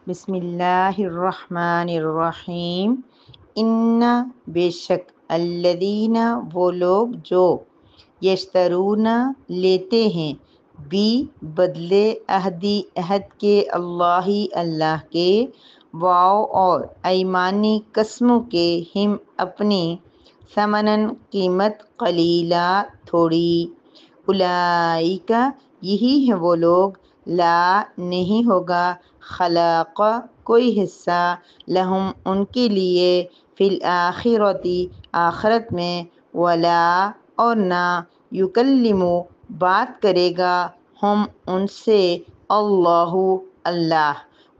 بسم اللہ الرحمن الرحیم۔ ان بے شک الذین وہ لوگ جو یشترون لیتے ہیں بھی بدلے عہد کے اللہ کے واو اور ایمانی قسموں کے ہم اپنی ثمنن قیمت قلیلا تھوڑی اولئک یہی ہیں وہ لوگ لا نہیں ہوگا خلاق کوئی حصہ لہم ان کے لیے فی الآخرتی آخرت میں ولا اور نہ یکلمو بات کرے گا ہم ان سے اللہ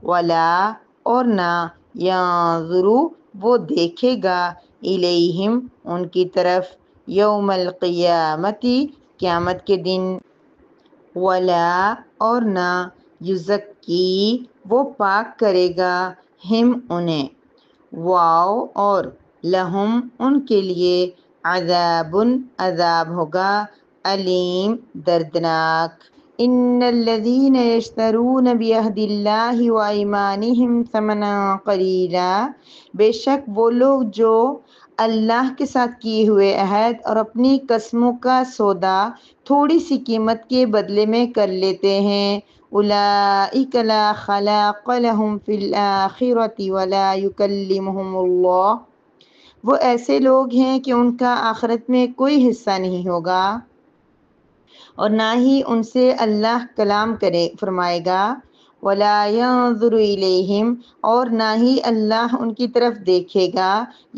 ولا اور نہ ینظرو وہ دیکھے گا الیہم ان کی طرف یوم القیامتی قیامت کے دن ولا اور نہ یزکی وہ پاک کرے گا ہم انہیں واو اور لہم ان کے لیے عذاب عذاب ہوگا علیم دردناک ان الذین یشترون بعہد اللہ وایمانہم ثمنا قلیلا بے شک وہ لوگ جو اللہ کے ساتھ کیے ہوئے عہد اور اپنی قسموں کا سودا تھوڑی سی قیمت کے بدلے میں کر لیتے ہیں اولئک لا خلاق لهم فی الآخرۃ ولا یکلمهم اللہ وہ ایسے لوگ ہیں کہ ان کا آخرت میں کوئی حصہ نہیں ہوگا اور نہ ہی ان سے اللہ کلام فرمائے گا ولا ينظر الیہم اور نہ ہی اللہ ان کی طرف دیکھے گا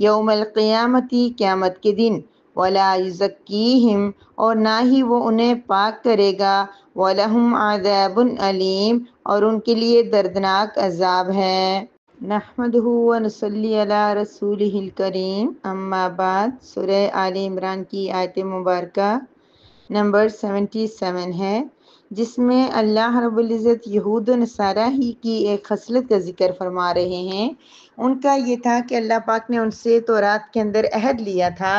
یوم القیامتی قیامت کے دن ولا یزکیہم اور نہ ہی وہ انہیں پاک کرے گا وَلَهُمْ عَذَابٌ علیم اور ان کے لیے دردناک عذاب ہے نحمدہ ونصلی علی رسولہ الکریم اما بعد سورہ آل عمران کی آیت مبارکہ نمبر 77 ہے جس میں اللہ رب العزت یہود و نصارہ ہی کی ایک خصلت کا ذکر فرما رہے ہیں۔ ان کا یہ تھا کہ اللہ پاک نے ان سے تورات کے اندر عہد لیا تھا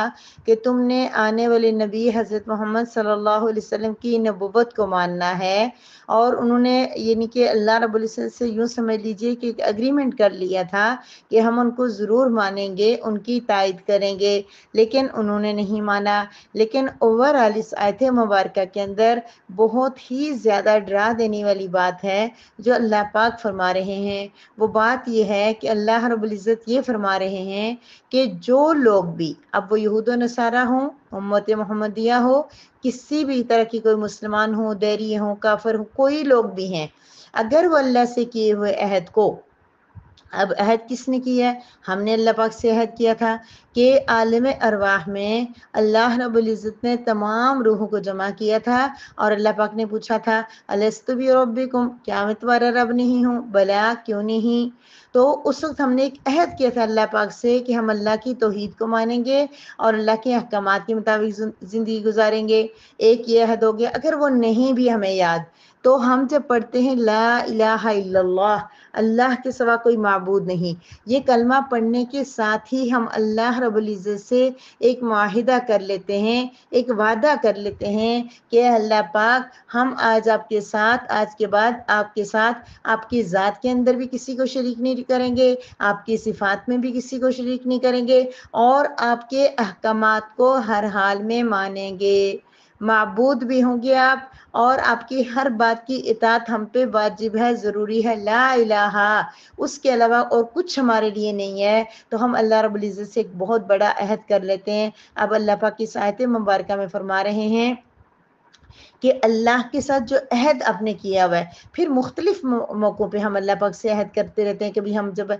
کہ تم نے آنے والے نبی حضرت محمد صلی اللہ علیہ وسلم کی نبوت کو ماننا ہے، اور انہوں نے یعنی کہ اللہ رب العزت سے یوں سمجھ لیجئے کہ ایک اگریمنٹ کر لیا تھا کہ ہم ان کو ضرور مانیں گے، ان کی تائید کریں گے، لیکن انہوں نے نہیں مانا۔ لیکن اوورآل اس آیت مبارکہ کے اندر بہت ہی زیادہ ڈرا دینے والی بات ہے جو اللہ پاک فرما رہے ہیں۔ وہ بات یہ ہے کہ اللہ رب العزت یہ فرما رہے ہیں کہ جو لوگ بھی، اب وہ یہود و نصارہ ہوں، امت محمدیہ ہو، کسی بھی طرح کی کوئی مسلمان ہو، دیری ہو، کافر ہو، کوئی لوگ بھی ہیں، اگر وہ اللہ سے کیے ہوئے عہد کو، اب عہد کس نے کیا ہے؟ ہم نے اللہ پاک سے عہد کیا تھا کہ عالم ارواح میں اللہ رب العزت نے تمام روحوں کو جمع کیا تھا، اور اللہ پاک نے پوچھا تھا الست بربکم، کیا میں تمہارا رب نہیں ہوں؟ بلا، کیوں نہیں؟ تو اس وقت ہم نے ایک عہد کیا تھا اللہ پاک سے کہ ہم اللہ کی توحید کو مانیں گے اور اللہ کے احکامات کے مطابق زندگی گزاریں گے۔ ایک یہ عہد ہو گیا۔ اگر وہ نہیں بھی ہمیں یاد تو ہم جب پڑھتے ہیں لا الہ الا اللہ، اللہ کے سوا کوئی معبود نہیں، یہ کلمہ پڑھنے کے ساتھ ہی ہم اللہ رب العزت سے ایک معاہدہ کر لیتے ہیں، ایک وعدہ کر لیتے ہیں کہ اللہ پاک ہم آج آپ کے ساتھ، آج کے بعد آپ کے ساتھ، آپ کی ذات کے اندر بھی کسی کو شریک نہیں کریں گے، آپ کی صفات میں بھی کسی کو شریک نہیں کریں گے، اور آپ کے احکامات کو ہر حال میں مانیں گے، معبود بھی ہوں گے آپ، اور آپ کی ہر بات کی اطاعت ہم پہ واجب ہے، ضروری ہے، لا الہ، اس کے علاوہ اور کچھ ہمارے لیے نہیں ہے۔ تو ہم اللہ رب العزت سے ایک بہت بڑا عہد کر لیتے ہیں۔ اب اللہ پاک کی آیت مبارکہ میں فرما رہے ہیں کہ اللہ کے ساتھ جو عہد آپ نے کیا ہوا ہے، پھر مختلف موقعوں پہ ہم اللہ پاک سے عہد کرتے رہتے ہیں۔ کبھی ہم جب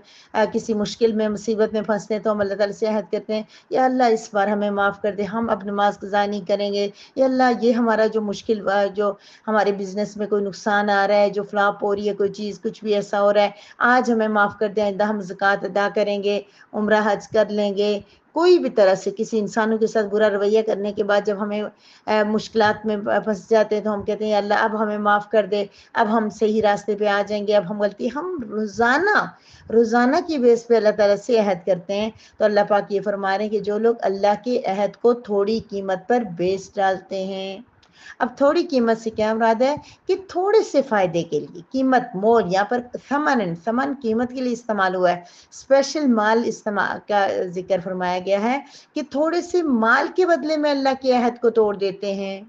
کسی مشکل میں، مصیبت میں پھنستے ہیں تو ہم اللہ تعالیٰ سے عہد کرتے ہیں یا اللہ اس بار ہمیں معاف کر دے، ہم اب نماز قضا نہیں کریں گے، یا اللہ یہ ہمارا جو مشکل، جو ہمارے بزنس میں کوئی نقصان آ رہا ہے، جو فلاپ ہو رہی ہے کوئی چیز، کچھ بھی ایسا ہو رہا ہے، آج ہمیں معاف کر دیں، آئندہ ہم زکوٰۃ ادا کریں گے، عمرہ حج کر لیں گے۔ کوئی بھی طرح سے کسی انسانوں کے ساتھ برا رویہ کرنے کے بعد جب ہمیں مشکلات میں پھنس جاتے ہیں تو ہم کہتے ہیں یا اللہ اب ہمیں معاف کر دے، اب ہم صحیح راستے پہ آ جائیں گے، اب ہم غلطی، ہم روزانہ کی بیس پہ اللہ تعالیٰ سے عہد کرتے ہیں۔ تو اللہ پاک یہ فرما رہے ہیں کہ جو لوگ اللہ کے عہد کو تھوڑی قیمت پر بیچ ڈالتے ہیں، اب تھوڑی قیمت سے کیا مراد ہے کہ تھوڑے سے فائدے کے لیے قیمت، مول، یہاں پر ثمن قیمت کے لیے استعمال ہوا ہے، اسپیشل مال استعمال کا ذکر فرمایا گیا ہے کہ تھوڑے سے مال کے بدلے میں اللہ کے عہد کو توڑ دیتے ہیں،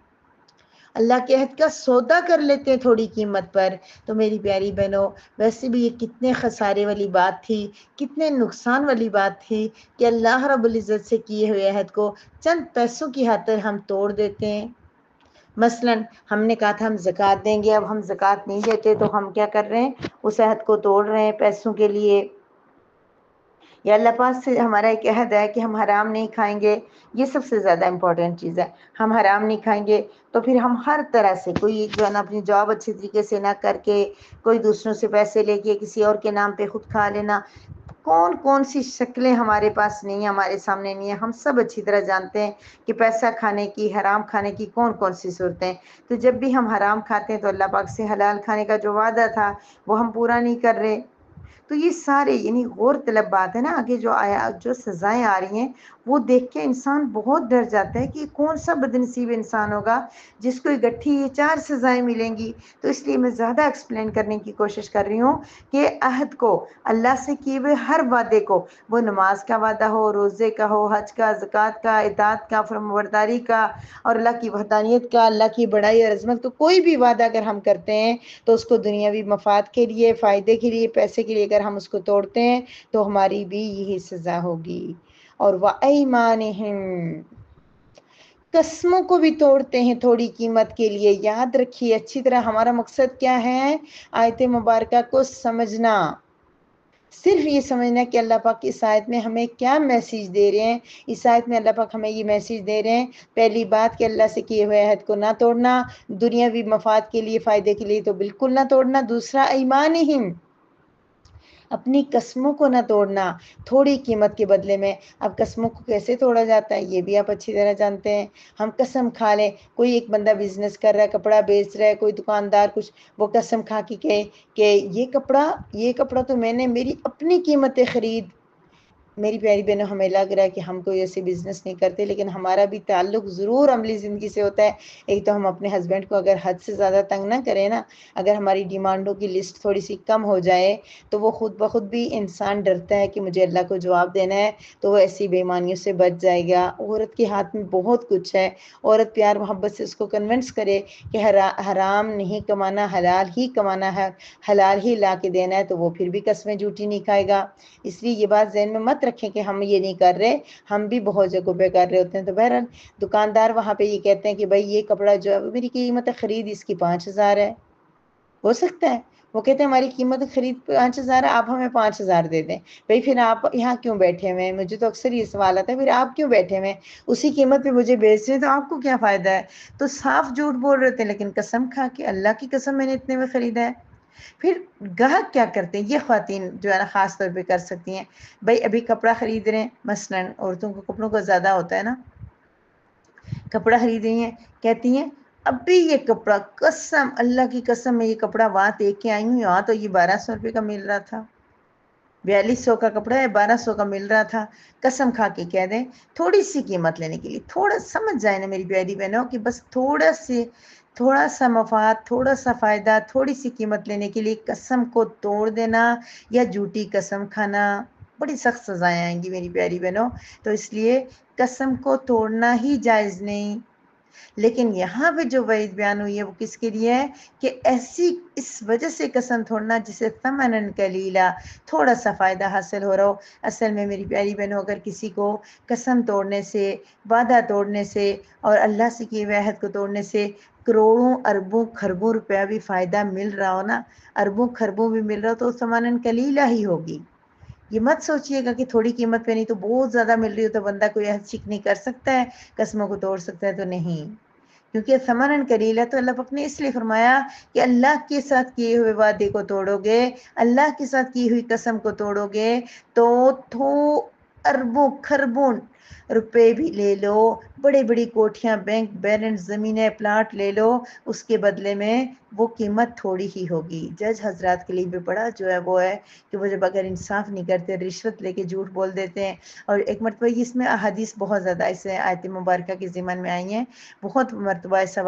اللہ کے عہد کا سودا کر لیتے ہیں تھوڑی قیمت پر۔ تو میری پیاری بہنوں، ویسے بھی یہ کتنے خسارے والی بات تھی، کتنے نقصان والی بات تھی کہ اللہ رب العزت سے کیے ہوئے عہد کو چند پیسوں کی خاطر ہم توڑ دیتے ہیں۔ مثلاً ہم نے کہا تھا ہم زکوٰۃ دیں گے، اب ہم زکوٰۃ نہیں دیتے تو ہم کیا کر رہے ہیں، اس عہد کو توڑ رہے ہیں پیسوں کے لیے۔ یا اللہ پاک سے ہمارا ایک عہد ہے کہ ہم حرام نہیں کھائیں گے، یہ سب سے زیادہ امپورٹنٹ چیز ہے، ہم حرام نہیں کھائیں گے، تو پھر ہم ہر طرح سے کوئی جو ہے نا اپنی جاب اچھی طریقے سے نہ کر کے، کوئی دوسروں سے پیسے لے کے کسی اور کے نام پہ خود کھا لینا، کون کون سی شکلیں ہمارے پاس نہیں ہیں، ہمارے سامنے نہیں ہیں، ہم سب اچھی طرح جانتے ہیں کہ پیسہ کھانے کی، حرام کھانے کی کون کون سی صورتیں۔ تو جب بھی ہم حرام کھاتے ہیں تو اللہ پاک سے حلال کھانے کا جو وعدہ تھا وہ ہم پورا نہیں کر رہے۔ تو یہ سارے یعنی غور طلب بات ہے نا، آگے جو سزائیں آ رہی ہیں وہ دیکھ کے انسان بہت ڈر جاتا ہے کہ کون سا بدنصیب انسان ہوگا جس کو اکٹھی یہ 4 سزائیں ملیں گی۔ تو اس لیے میں زیادہ ایکسپلین کرنے کی کوشش کر رہی ہوں کہ عہد کو، اللہ سے کیے ہوئے ہر وعدے کو، وہ نماز کا وعدہ ہو، روزے کا ہو، حج کا، زکوٰۃ کا، اطاعت کا، فرمانبرداری کا، اور اللہ کی وحدانیت کا، اللہ کی بڑائی اور عظمت کا کوئی بھی وعدہ اگر ہم کرتے ہیں تو اس کو دنیاوی مفاد کے لیے، فائدے کے لیے، پیسے کے لیے اگر ہم اس کو توڑتے ہیں تو ہماری بھی یہی سزا ہوگی۔ اور وَأَيْمَانِهِمْ، قسموں کو بھی توڑتے ہیں تھوڑی قیمت کے لیے۔ یاد رکھیے اچھی طرح، ہمارا مقصد کیا ہے آیت مبارکہ کو سمجھنا، صرف یہ سمجھنا کہ اللہ پاک اس آیت میں ہمیں کیا میسیج دے رہے ہیں۔ اس آیت میں اللہ پاک ہمیں یہ میسیج دے رہے ہیں، پہلی بات کہ اللہ سے کیے ہوئے عہد کو نہ توڑنا، دنیاوی مفاد کے لیے، فائدے کے لیے تو بالکل نہ توڑنا۔ دوسرا ایمانہم، اپنی قسموں کو نہ توڑنا تھوڑی قیمت کے بدلے میں۔ اب قسموں کو کیسے توڑا جاتا ہے یہ بھی آپ اچھی طرح جانتے ہیں۔ ہم قسم کھا لیں، کوئی ایک بندہ بزنس کر رہا ہے، کپڑا بیچ رہا ہے، کوئی دکاندار کچھ، وہ قسم کھا کے کہے کہ یہ کپڑا تو میں نے میری اپنی قیمت خرید۔ میری پیاری بہنوں، ہمیں لگ رہا ہے کہ ہم کوئی ایسے بزنس نہیں کرتے، لیکن ہمارا بھی تعلق ضرور عملی زندگی سے ہوتا ہے۔ ایک تو ہم اپنے ہسبینڈ کو اگر حد سے زیادہ تنگ نہ کریں نا، اگر ہماری ڈیمانڈوں کی لسٹ تھوڑی سی کم ہو جائے تو وہ خود بخود بھی انسان ڈرتا ہے کہ مجھے اللہ کو جواب دینا ہے، تو وہ ایسی بے ایمانیوں سے بچ جائے گا۔ عورت کے ہاتھ میں بہت کچھ ہے، عورت پیار محبت سے اس کو کنونس کرے کہ حرام نہیں کمانا، حلال ہی کمانا ہے، حلال ہی لا کے دینا ہے، تو وہ پھر بھی قسمیں جھوٹی نہیں کھائے گا۔ اس لیے یہ بات ذہن میں مت رکھیں کہ ہم یہ نہیں کر رہے، ہم بھی بہت جگہوں پہ کر رہے ہوتے ہیں۔ تو بہرحال دکاندار وہاں پہ یہ کہتے ہیں کہ بھائی یہ کپڑا جو ہے میری قیمت خرید اس کی 5,000 ہے، ہو سکتا ہے وہ کہتے ہیں ہماری قیمت خرید 5,000 ہے، آپ ہمیں 5,000 دے دیں۔ بھائی پھر آپ یہاں کیوں بیٹھے ہوئے ہیں؟ مجھے تو اکثر یہ سوال آتا ہے، پھر آپ کیوں بیٹھے ہوئے ہیں؟ اسی قیمت پہ مجھے بیچ رہے ہیں تو آپ کو کیا فائدہ ہے؟ تو صاف جھوٹ بول رہے تھے، لیکن قسم کھا کے اللہ کی قسم میں نے اتنے میں خریدا ہے۔ پھر گاہک کیا کرتے ہیں، یہ خواتین جو ہے نا خاص طور پہ کر سکتی ہیں۔ بھائی ابھی کپڑا خرید رہے ہیں، مثلاً عورتوں کو کپڑوں کا زیادہ ہوتا ہے نا، کپڑا خرید رہی ہیں، کہتی ہیں ابھی یہ کپڑا، قسم اللہ کی قسم میں یہ کپڑا وہاں دیکھ کے آئی ہوں، یہاں تو یہ 1,200 روپے کا مل رہا تھا، 4,200 کا کپڑا ہے، 1,200 کا مل رہا تھا۔ قسم کھا کے کہہ دیں تھوڑی سی قیمت لینے کے لیے، تھوڑا سمجھ جائے نا میری پیاری بہنوں کہ بس تھوڑا سا مفاد، تھوڑا سا فائدہ، تھوڑی سی قیمت لینے کے لیے قسم کو توڑ دینا یا جھوٹی قسم کھانا، بڑی سخت سزائیں آئیں گی میری پیاری بہنوں۔ تو اس لیے قسم کو توڑنا ہی جائز نہیں۔ لیکن یہاں پہ جو وعید بیان ہوئی ہے وہ کس کے لیے ہے کہ اس وجہ سے قسم توڑنا جسے ثمنن قلیلا، تھوڑا سا فائدہ حاصل ہو رہا ہو۔ اصل میں میری پیاری بہنوں، اگر کسی کو قسم توڑنے سے، وعدہ توڑنے سے اور اللہ سے کیے ہوئے عہد کو توڑنے سے کروڑوں، اربوں، خربوں روپیہ بھی فائدہ مل رہا ہو نا، اربوں خربوں بھی مل رہا ہو، تو ثمنن قلیلا ہی ہوگی۔ یہ مت سوچئے گا کہ تھوڑی قیمت پہ نہیں تو بہت زیادہ مل رہی ہو تو بندہ کوئی عہد شک نہیں کر سکتا ہے، قسموں کو توڑ سکتا ہے، تو نہیں۔ کیونکہ ثمنن قلیلا تو اللہ پاک نے اس لیے فرمایا کہ اللہ کے ساتھ کیے ہوئے وعدے کو توڑو گے، اللہ کے ساتھ کی ہوئی قسم کو توڑو گے تو اربوں خربوں روپے بھی لے لو، بڑی بڑی کوٹھیاں، بینک بیلنس، زمینیں، پلاٹ لے لو، اس کے بدلے میں وہ قیمت تھوڑی ہی ہوگی۔ جج حضرات کے لیے بھی بڑا جو ہے وہ ہے کہ وہ جب اگر انصاف نہیں کرتے، رشوت لے کے جھوٹ بول دیتے ہیں۔ اور ایک مرتبہ اس میں احادیث بہت زیادہ ایسے آیت مبارکہ کے ضمن میں آئی ہیں، بہت مرتبہ ایسے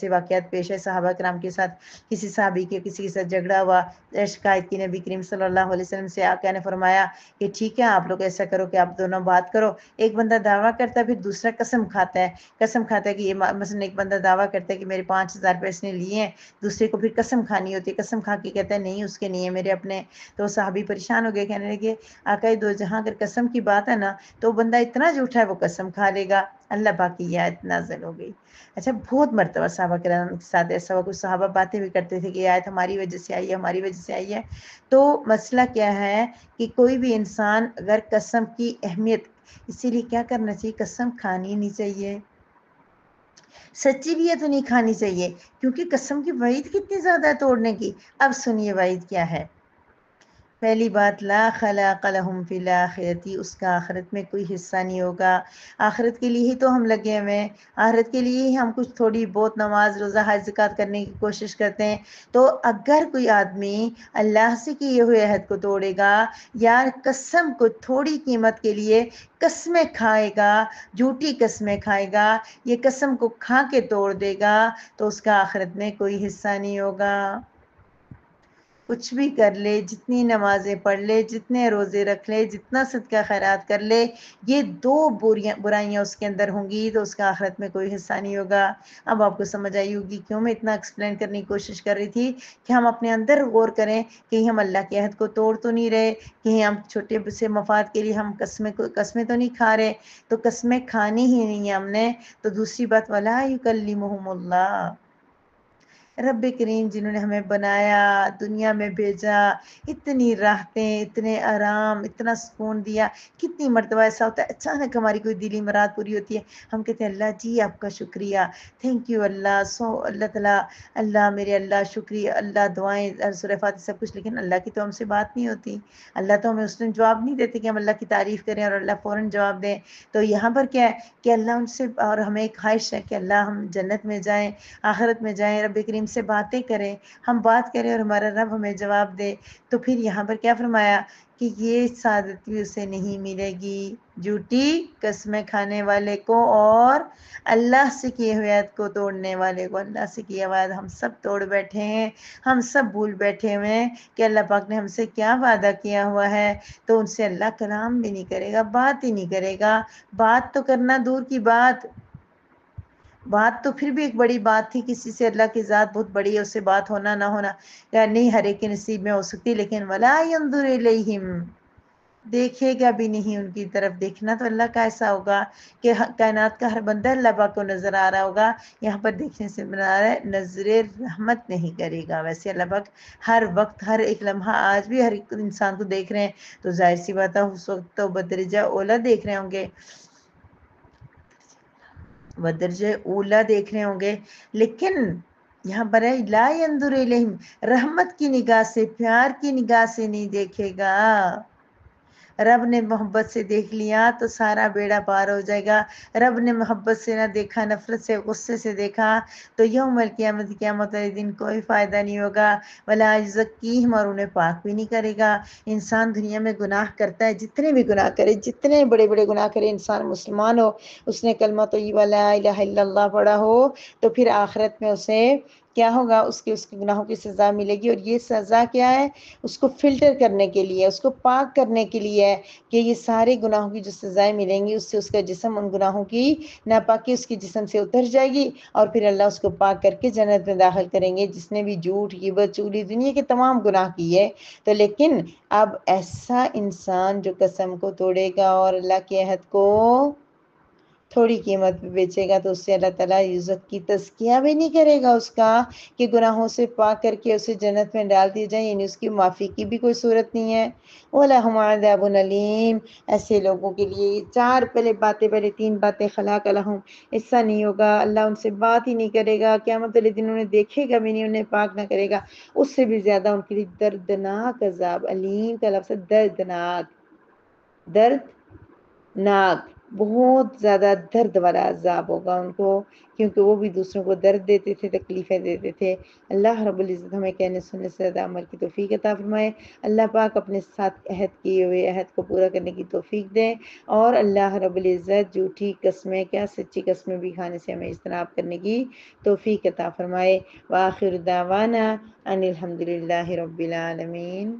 واقعات پیش ہے صحابہ کرام کے ساتھ۔ کسی صحابی کے کسی کے ساتھ جھگڑا ہوا، شکایت کی نبی کریم صلی اللہ علیہ وسلم سے، آقا نے فرمایا کہ ٹھیک ہے آپ لوگ ایسا کرو کہ آپ دونوں بات کرو۔ ایک بندہ دعویٰ کرتا ہے، پھر دوسرا قسم کھاتا ہے، کہ یہ مثلا ایک بندہ دعویٰ کرتا ہے کہ میرے 5,000 روپے اس نے لیے ہیں، دوسرے کو پھر قسم کھانی ہوتی ہے، قسم کھا کے کہتا ہے نہیں اس کے نہیں ہے، میرے اپنے۔ تو صحابی پریشان ہو گئے، کہنے لگے آقا دو جہاں اگر قسم کی بات ہے نا تو بندہ اتنا جھوٹا ہے وہ قسم کھا لے گا۔ اللہ پاک کی یہ آیت نازل ہو گئی۔ اچھا، بہت مرتبہ صحابہ کرام کے ساتھ ایسا ہوا، کچھ صحابہ باتیں بھی کرتے تھے کہ یہ آیت ہماری وجہ سے آئی ہے، ہماری وجہ سے آئی ہے۔ تو مسئلہ کیا ہے کہ کوئی بھی انسان اگر قسم کی اہمیت، اسی لیے کیا کرنا چاہیے، قسم کھانی نہیں چاہیے، سچی بھی ہے تو نہیں کھانی چاہیے، کیونکہ قسم کی وعید کتنی زیادہ ہے توڑنے کی۔ اب سنیے وعید کیا ہے۔ پہلی بات، لا خلاق لہم فی الآخرۃ، اس کا آخرت میں کوئی حصہ نہیں ہوگا۔ آخرت کے لیے ہی تو ہم لگے ہوئے ہیں، آخرت کے لیے ہی ہم کچھ تھوڑی بہت نماز روزہ حج زکات کرنے کی کوشش کرتے ہیں۔ تو اگر کوئی آدمی اللہ سے کیے ہوئے عہد کو توڑے گا یا قسم کو تھوڑی قیمت کے لیے قسمیں کھائے گا، جھوٹی قسمیں کھائے گا، یہ قسم کو کھا کے توڑ دے گا، تو اس کا آخرت میں کوئی حصہ نہیں ہوگا۔ کچھ بھی کر لے، جتنی نمازیں پڑھ لے، جتنے روزے رکھ لے، جتنا صدقہ خیرات کر لے، یہ دو برائیاں اس کے اندر ہوں گی تو اس کا آخرت میں کوئی حصہ نہیں ہوگا۔ اب آپ کو سمجھ آئی ہوگی کیوں میں اتنا ایکسپلین کرنے کی کوشش کر رہی تھی، کہ ہم اپنے اندر غور کریں، کہیں ہم اللہ کے عہد کو توڑ تو نہیں رہے، کہیں ہم چھوٹے سے مفاد کے لیے ہم قسمیں تو نہیں کھا رہے۔ تو قسمیں کھانی ہی نہیں ہے ہم نے۔ تو دوسری بات، وَلَا يُكَلِّمُهُمُ اللَّهُ، رب کریم جنہوں نے ہمیں بنایا، دنیا میں بھیجا، اتنی راحتیں، اتنے آرام، اتنا سکون دیا۔ کتنی مرتبہ ایسا ہوتا ہے اچانک ہماری کوئی دلی مراد پوری ہوتی ہے، ہم کہتے ہیں اللہ جی آپ کا شکریہ، تھینک یو اللہ، اللہ تعالیٰ، اللہ میرے اللہ شکریہ، اللہ دعائیں سورہ فاتحہ سب کچھ، لیکن اللہ کی تو ہم سے بات نہیں ہوتی، اللہ تو ہمیں اس نے جواب نہیں دیتے کہ ہم اللہ کی تعریف کریں اور اللہ فوراً جواب دیں۔ تو یہاں پر کیا ہے کہ اللہ ان سے، اور ہمیں ایک خواہش ہے کہ اللہ ہم جنت میں جائیں، آخرت میں جائیں، رب کریم سے باتیں کریں، ہم بات کریں اور ہمارا رب ہمیں جواب دے۔ تو پھر یہاں پر کیا فرمایا کہ یہ سعادت بھی اسے نہیں ملے گی، جھوٹی قسمیں کھانے والے کو اور اللہ سے کیے ہوئے عہد کو توڑنے والے کو۔ اللہ سے کیا ہوا عہد ہم سب توڑ بیٹھے ہیں، ہم سب بھول بیٹھے ہوئے ہیں کہ اللہ پاک نے ہم سے کیا وعدہ کیا ہوا ہے۔ تو ان سے اللہ کلام بھی نہیں کرے گا، بات ہی نہیں کرے گا۔ بات تو کرنا دور کی بات تو پھر بھی ایک بڑی بات تھی، کسی سے اللہ کی ذات بہت بڑی ہے، اس سے بات ہونا نہ ہونا یا نہیں ہر ایک کے نصیب میں ہو سکتی، لیکن ولا ينظر الیہم، دیکھے گا بھی نہیں ان کی طرف۔ دیکھنا تو اللہ کا ایسا ہوگا کہ کائنات کا ہر بندہ اللہ پاک کو نظر آ رہا ہوگا، یہاں پر دیکھنے سے بنا رہا ہے نظر رحمت نہیں کرے گا۔ ویسے اللہ پاک ہر وقت، ہر ایک لمحہ، آج بھی ہر ایک انسان کو دیکھ رہے ہیں، تو ظاہر سی بات ہے اس وقت تو بدرجہ اولا دیکھ رہے ہوں گے، بدرجہ اولا دیکھ رہے ہوں گے، لیکن یہاں پر ہے لا ينظر الیہم، رحمت کی نگاہ سے، پیار کی نگاہ سے نہیں دیکھے گا۔ رب نے محبت سے دیکھ لیا تو سارا بیڑا پار ہو جائے گا، رب نے محبت سے نہ دیکھا، نفرت سے، غصے سے دیکھا، تو یوم القیامت، قیامت والے دن کوئی فائدہ نہیں ہوگا۔ ولا یزکیہم، اور انہیں پاک بھی نہیں کرے گا۔ انسان دنیا میں گناہ کرتا ہے، جتنے بھی گناہ کرے، جتنے بڑے بڑے گناہ کرے، انسان مسلمان ہو، اس نے کلمہ طیبہ لا الہ الا اللہ پڑھا ہو، تو پھر آخرت میں اسے کیا ہوگا، اس کے گناہوں کی سزا ملے گی۔ اور یہ سزا کیا ہے، اس کو فلٹر کرنے کے لیے، اس کو پاک کرنے کے لیے ہے، کہ یہ سارے گناہوں کی جو سزائیں ملیں گی، اس سے اس کا جسم ان گناہوں کی ناپاکی اس کی جسم سے اتر جائے گی، اور پھر اللہ اس کو پاک کر کے جنت میں داخل کریں گے۔ جس نے بھی جھوٹ، غیبت، چغلی، دنیا کے تمام گناہ کیے، تو لیکن اب ایسا انسان جو قسم کو توڑے گا اور اللہ کے عہد کو تھوڑی قیمت پہ بیچے گا، تو اس سے اللہ تعالیٰ عزت کی تزکیہ بھی نہیں کرے گا اس کا، کہ گناہوں سے پاک کر کے اسے جنت میں ڈال دی جائے، یعنی اس کی معافی کی بھی کوئی صورت نہیں ہے۔ وَلَهُمْ عَذَابٌ أَلِيمٌ، ایسے لوگوں کے لیے پہلے تین باتیں، خلاق لہم، ایسا نہیں ہوگا، اللہ ان سے بات ہی نہیں کرے گا، قیامت والے دن انہیں دیکھے گا بھی نہیں، انہیں پاک نہ کرے گا، اس سے بھی زیادہ ان کے لیے دردناک عذاب۔ علیم کا لفظ دردناک، دردناک، بہت زیادہ درد والا عذاب ہوگا ان کو، کیونکہ وہ بھی دوسروں کو درد دیتے تھے، تکلیفیں دیتے تھے۔ اللہ رب العزت ہمیں کہنے سننے سے زیادہ عمل کی توفیق عطا فرمائے۔ اللہ پاک اپنے ساتھ عہد کیے ہوئے عہد کو پورا کرنے کی توفیق دے، اور اللہ رب العزت جھوٹی قسمیں کیا سچی قسمیں بھی کھانے سے ہمیں اجتناب کرنے کی توفیق عطا فرمائے۔ وآخر دعوانا ان الحمد للہ رب العالمین۔